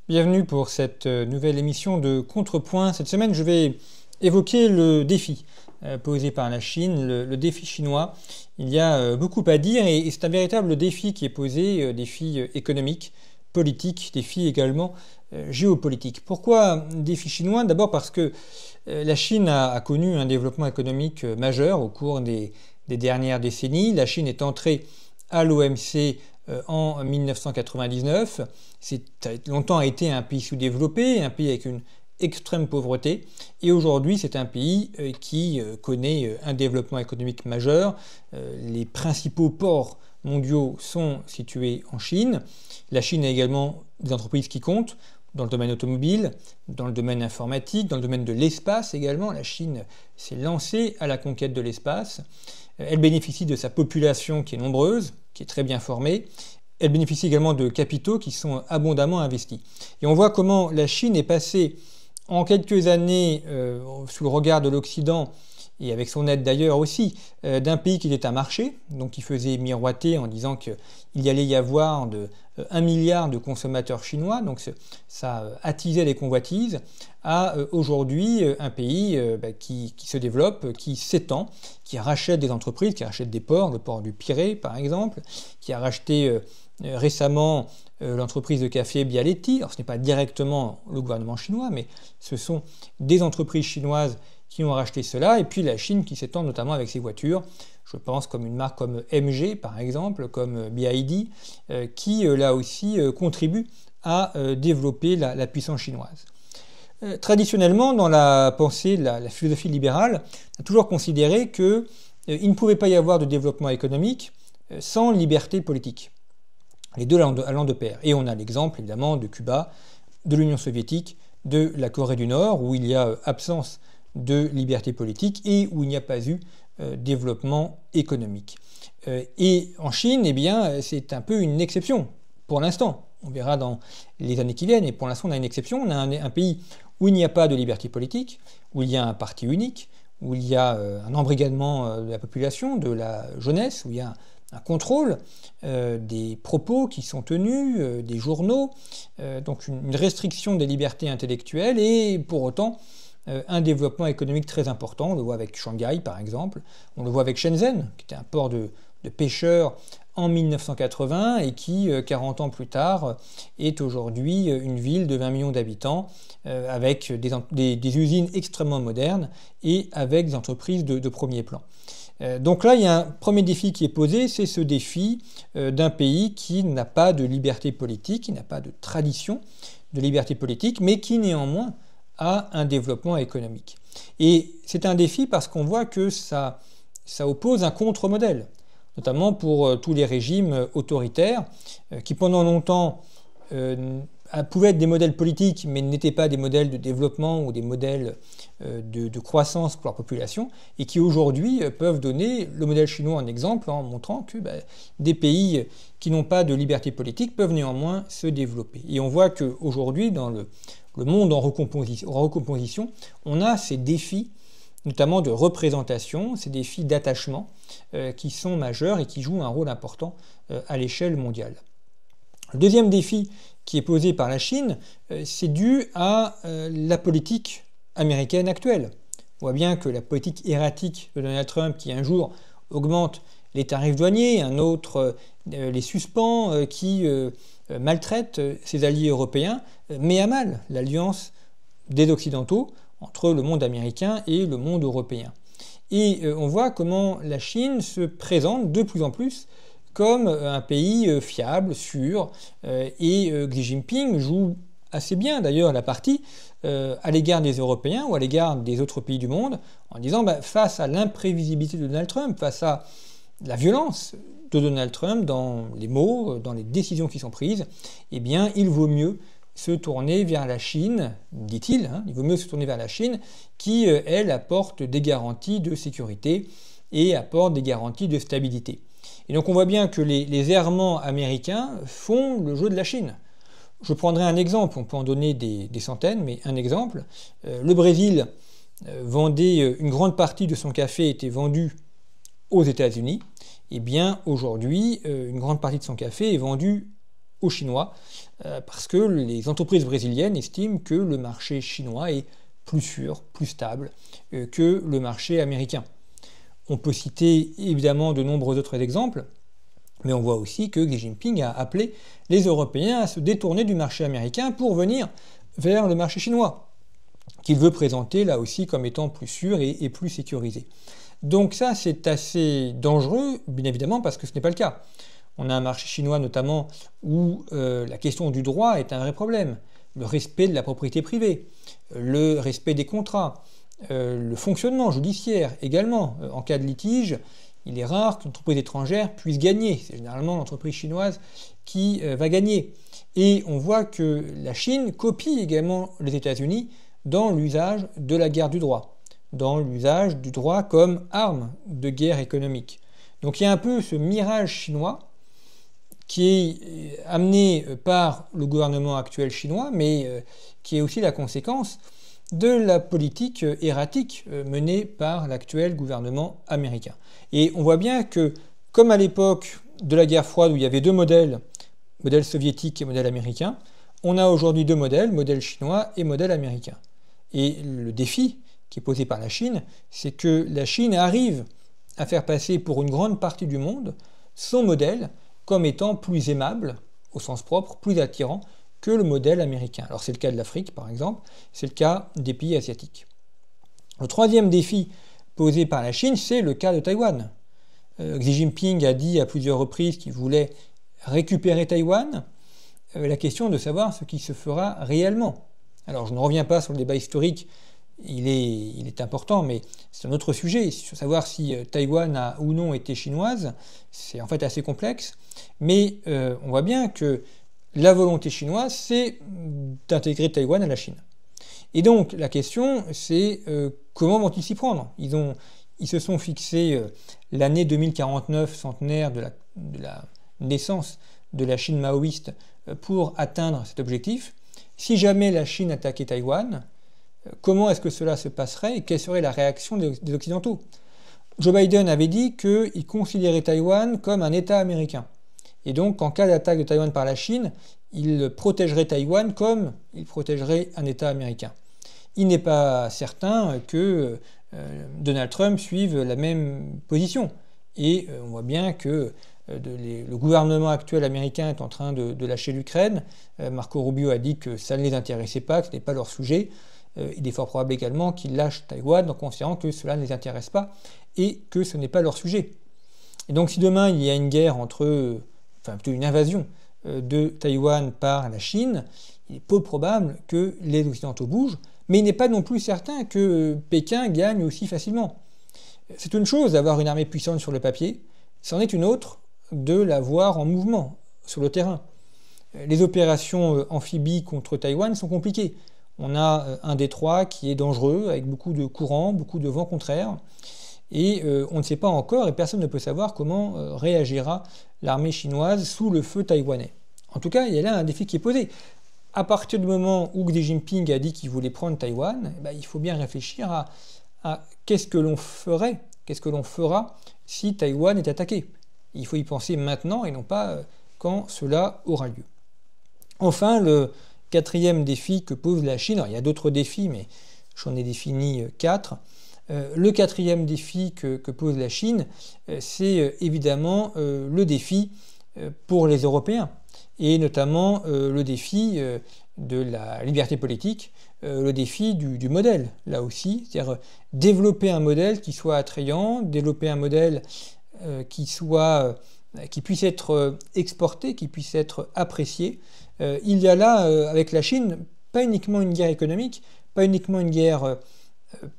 Bienvenue pour cette nouvelle émission de Contrepoint. Cette semaine, je vais évoquer le défi posé par la Chine, le défi chinois. Il y a beaucoup à dire et c'est un véritable défi qui est posé, défi économique, politique, défi également géopolitique. Pourquoi défi chinois? D'abord parce que la Chine a connu un développement économique majeur au cours des dernières décennies. La Chine est entrée à l'OMC en 1999. C'est longtemps été un pays sous-développé, un pays avec une extrême pauvreté. Et aujourd'hui, c'est un pays qui connaît un développement économique majeur. Les principaux ports mondiaux sont situés en Chine. La Chine a également des entreprises qui comptent dans le domaine automobile, dans le domaine informatique, dans le domaine de l'espace également. La Chine s'est lancée à la conquête de l'espace. Elle bénéficie de sa population qui est nombreuse, qui est très bien formée. Elle bénéficie également de capitaux qui sont abondamment investis. Et on voit comment la Chine est passée en quelques années sous le regard de l'Occident, et avec son aide d'ailleurs aussi, d'un pays qui était un marché, donc qui faisait miroiter en disant qu'il y allait y avoir 1 milliard de consommateurs chinois, donc ça attisait les convoitises, à aujourd'hui un pays qui se développe, qui s'étend, qui rachète des entreprises, qui rachète des ports, le port du Pirée par exemple, qui a racheté récemment l'entreprise de café Bialetti. Alors ce n'est pas directement le gouvernement chinois, mais ce sont des entreprises chinoises qui ont racheté cela, et puis la Chine qui s'étend notamment avec ses voitures. Je pense comme une marque comme MG par exemple, comme BYD, qui là aussi contribue à développer la puissance chinoise. Traditionnellement, dans la pensée, la philosophie libérale a toujours considéré qu'il ne pouvait pas y avoir de développement économique sans liberté politique. Les deux allant de pair. Et on a l'exemple évidemment de Cuba, de l'Union soviétique, de la Corée du Nord, où il y a absence de liberté politique et où il n'y a pas eu développement économique. Et en Chine, eh bien, c'est un peu une exception, pour l'instant. On verra dans les années qui viennent, et pour l'instant on a une exception. On a un pays où il n'y a pas de liberté politique, où il y a un parti unique, où il y a un embrigadement de la population, de la jeunesse, où il y a un contrôle des propos qui sont tenus, des journaux, donc une restriction des libertés intellectuelles et pour autant un développement économique très important. On le voit avec Shanghai par exemple, on le voit avec Shenzhen, qui était un port de pêcheurs en 1980 et qui, 40 ans plus tard, est aujourd'hui une ville de 20 millions d'habitants avec des usines extrêmement modernes et avec des entreprises de premier plan. Donc là, il y a un premier défi qui est posé, c'est ce défi d'un pays qui n'a pas de liberté politique, qui n'a pas de tradition de liberté politique, mais qui néanmoins a un développement économique. Et c'est un défi parce qu'on voit que ça oppose un contre-modèle, notamment pour tous les régimes autoritaires qui pendant longtemps pouvaient être des modèles politiques mais n'étaient pas des modèles de développement ou des modèles de croissance pour leur population et qui aujourd'hui peuvent donner le modèle chinois en exemple en montrant que des pays qui n'ont pas de liberté politique peuvent néanmoins se développer. Et on voit qu'aujourd'hui dans le monde en recomposition, on a ces défis notamment de représentation, ces défis d'attachement qui sont majeurs et qui jouent un rôle important à l'échelle mondiale. Le deuxième défi qui est posé par la Chine, c'est dû à la politique américaine actuelle. On voit bien que la politique erratique de Donald Trump, qui un jour augmente les tarifs douaniers, un autre les suspend, qui maltraite ses alliés européens, met à mal l'alliance des Occidentaux entre le monde américain et le monde européen. Et on voit comment la Chine se présente de plus en plus comme un pays fiable, sûr, et Xi Jinping joue assez bien d'ailleurs la partie à l'égard des Européens ou à l'égard des autres pays du monde, en disant face à l'imprévisibilité de Donald Trump, face à la violence de Donald Trump dans les mots, dans les décisions qui sont prises, eh bien il vaut mieux se tourner vers la Chine, dit-il, il vaut mieux se tourner vers la Chine qui, elle, apporte des garanties de sécurité et apporte des garanties de stabilité. Et donc on voit bien que les errements américains font le jeu de la Chine. Je prendrai un exemple, on peut en donner des centaines, mais un exemple. Le Brésil vendait une grande partie de son café était vendue aux États-Unis. Eh bien aujourd'hui, une grande partie de son café est vendue aux Chinois, parce que les entreprises brésiliennes estiment que le marché chinois est plus sûr, plus stable que le marché américain. On peut citer évidemment de nombreux autres exemples, mais on voit aussi que Xi Jinping a appelé les Européens à se détourner du marché américain pour venir vers le marché chinois, qu'il veut présenter là aussi comme étant plus sûr et plus sécurisé. Donc ça, c'est assez dangereux, bien évidemment, parce que ce n'est pas le cas. On a un marché chinois notamment où la question du droit est un vrai problème. Le respect de la propriété privée, le respect des contrats, le fonctionnement judiciaire également. En cas de litige, il est rare qu'une entreprise étrangère puisse gagner. C'est généralement l'entreprise chinoise qui va gagner. Et on voit que la Chine copie également les États-Unis dans l'usage de la guerre du droit, dans l'usage du droit comme arme de guerre économique. Donc il y a un peu ce mirage chinois qui est amené par le gouvernement actuel chinois, mais qui est aussi la conséquence de la politique erratique menée par l'actuel gouvernement américain. Et on voit bien que, comme à l'époque de la guerre froide où il y avait deux modèles, modèle soviétique et modèle américain, on a aujourd'hui deux modèles, modèle chinois et modèle américain. Et le défi qui est posé par la Chine, c'est que la Chine arrive à faire passer pour une grande partie du monde son modèle comme étant plus aimable, au sens propre, plus attirant que le modèle américain. Alors c'est le cas de l'Afrique par exemple, c'est le cas des pays asiatiques. Le troisième défi posé par la Chine, c'est le cas de Taïwan. Xi Jinping a dit à plusieurs reprises qu'il voulait récupérer Taïwan. La question de savoir ce qui se fera réellement. Alors je ne reviens pas sur le débat historique, il est important, mais c'est un autre sujet. Savoir si Taïwan a ou non été chinoise, c'est en fait assez complexe. Mais on voit bien que la volonté chinoise, c'est d'intégrer Taïwan à la Chine. Et donc la question, c'est comment vont-ils s'y prendre ? Ils se sont fixés l'année 2049, centenaire de la naissance de la Chine maoïste, pour atteindre cet objectif. Si jamais la Chine attaquait Taïwan, comment est-ce que cela se passerait et quelle serait la réaction des Occidentaux ? Joe Biden avait dit qu'il considérait Taïwan comme un État américain. Et donc, en cas d'attaque de Taïwan par la Chine, il protégerait Taïwan comme il protégerait un État américain. Il n'est pas certain que Donald Trump suive la même position. Et on voit bien que le gouvernement actuel américain est en train de lâcher l'Ukraine. Marco Rubio a dit que ça ne les intéressait pas, que ce n'est pas leur sujet. Il est fort probable également qu'ils lâchent Taïwan en considérant que cela ne les intéresse pas et que ce n'est pas leur sujet. Et donc si demain il y a une guerre plutôt une invasion de Taïwan par la Chine, il est peu probable que les Occidentaux bougent, mais il n'est pas non plus certain que Pékin gagne aussi facilement. C'est une chose d'avoir une armée puissante sur le papier, c'en est une autre de la voir en mouvement sur le terrain. Les opérations amphibies contre Taïwan sont compliquées. On a un détroit qui est dangereux, avec beaucoup de courants, beaucoup de vents contraires, et on ne sait pas encore, et personne ne peut savoir comment réagira l'armée chinoise sous le feu taïwanais. En tout cas, il y a là un défi qui est posé. À partir du moment où Xi Jinping a dit qu'il voulait prendre Taïwan, il faut bien réfléchir à qu'est-ce que l'on ferait, qu'est-ce que l'on fera si Taïwan est attaqué. Il faut y penser maintenant et non pas quand cela aura lieu. Enfin, le quatrième défi que pose la Chine, alors il y a d'autres défis, mais j'en ai défini 4. Le quatrième défi que pose la Chine, c'est évidemment le défi pour les Européens, et notamment le défi de la liberté politique, le défi du modèle, là aussi, c'est-à-dire développer un modèle qui soit attrayant, développer un modèle qui puisse être exporté, qui puisse être apprécié. Il y a là, avec la Chine, pas uniquement une guerre économique, pas uniquement une guerre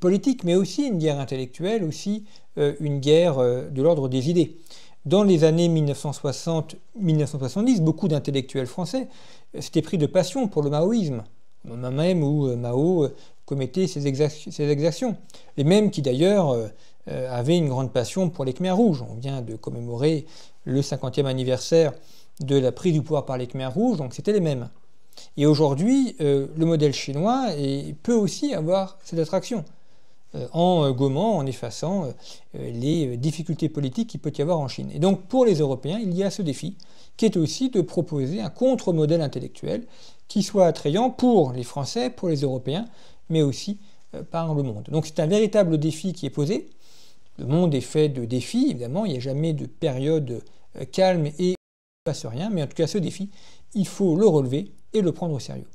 politique, mais aussi une guerre intellectuelle, aussi une guerre de l'ordre des idées. Dans les années 1960-1970, beaucoup d'intellectuels français s'étaient pris de passion pour le maoïsme, au moment même où Mao commettait ses exactions. Les mêmes qui d'ailleurs avaient une grande passion pour les Khmers rouges. On vient de commémorer le 50e anniversaire de la prise du pouvoir par les Khmers rouges, donc c'était les mêmes. Et aujourd'hui, le modèle chinois peut aussi avoir cette attraction. en gommant, en effaçant les difficultés politiques qu'il peut y avoir en Chine. Et donc pour les Européens, il y a ce défi qui est aussi de proposer un contre-modèle intellectuel qui soit attrayant pour les Français, pour les Européens, mais aussi par le monde. Donc c'est un véritable défi qui est posé. Le monde est fait de défis, évidemment, il n'y a jamais de période calme et il ne se passe rien, mais en tout cas ce défi, il faut le relever et le prendre au sérieux.